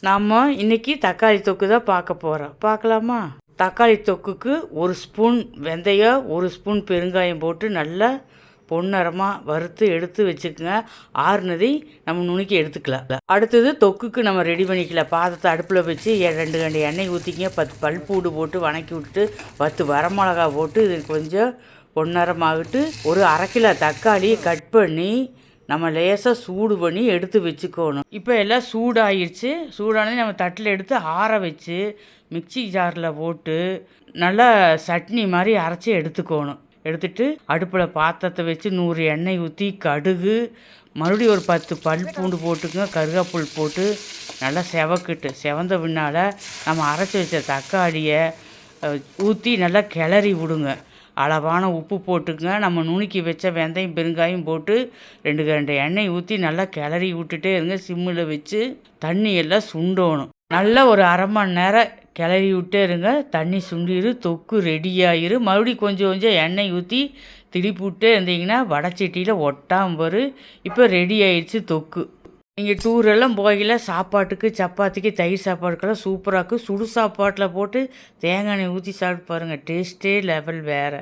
நாம் இன்றைக்கி தக்காளி தொக்கு தான் பார்க்க போகிறோம். பார்க்கலாமா? தக்காளி தொக்குக்கு 1 ஸ்பூன் வெந்தயம், 1 ஸ்பூன் பெருங்காயம் போட்டு நல்லா பொன்னரமாக வறுத்து எடுத்து வச்சுக்கோங்க. ஆறுனதை நம்ம நுணுக்கி எடுத்துக்கலாம். அடுத்தது தொக்குக்கு நம்ம ரெடி பண்ணிக்கலாம். பாத்திரத்தை அடுப்பில் வச்சு 2 கண்டி எண்ணெய் ஊற்றிக்கிங்க. 10 பல்பூடு போட்டு வணக்கி விட்டு 10 வரமிளகா போட்டு இது கொஞ்சம் பொன்னரமாகிட்டு ஒரு 1/2 கிலோ தக்காளி கட் பண்ணி நம்ம லேசாக சூடு பண்ணி எடுத்து வச்சுக்கணும். இப்போ எல்லாம் சூடாகிடுச்சு. சூடானது நம்ம தட்டில் எடுத்து ஆற வச்சு மிக்சி ஜாரில் போட்டு நல்லா சட்னி மாதிரி அரைச்சி எடுத்துக்கணும். எடுத்துட்டு அடுப்பில் பாத்திரத்தை வச்சு 100 எண்ணெய் ஊற்றி கடுகு, மறுபடியும் ஒரு 10 பல் பூண்டு போட்டுக்குங்க. கருவேப்பில் போட்டு நல்லா செவந்த பின்னால் நம்ம அரைச்சி வச்ச தக்காளியை ஊற்றி நல்லா கிளறி விடுங்க. அளவான உப்பு போட்டுக்குங்க. நம்ம நுணுக்கி வச்ச வெந்தயம் பெருங்காயம் போட்டு 2 கரண்டி எண்ணெய் ஊற்றி நல்லா கிளறி விட்டுட்டே இருங்க. சிம்மில் வச்சு தண்ணி எல்லாம் சுண்டணும். நல்லா ஒரு 1/2 மணி நேரம் கிளறி விட்டே இருங்க. தண்ணி சுண்டிடு, தொக்கு ரெடியாகிரும். மறுபடியும் கொஞ்சம் எண்ணெய் ஊற்றி திருப்பி விட்டே இருந்தீங்கன்னா வடைச்சட்டியில் ஒட்டாமல் வரும். இப்போ ரெடி ஆயிடுச்சு தொக்கு. நீங்கள் டூரெல்லாம் போகல சாப்பாட்டுக்கு, சப்பாத்திக்கு, தயிர் சாப்பாட்டுக்கெல்லாம் சூப்பராக இருக்கும். சுடு சாப்பாட்டில் போட்டு தேங்காய் எண்ணெய் ஊற்றி சாப்பிட்டு பாருங்கள். டேஸ்ட்டே லெவல் வேறு.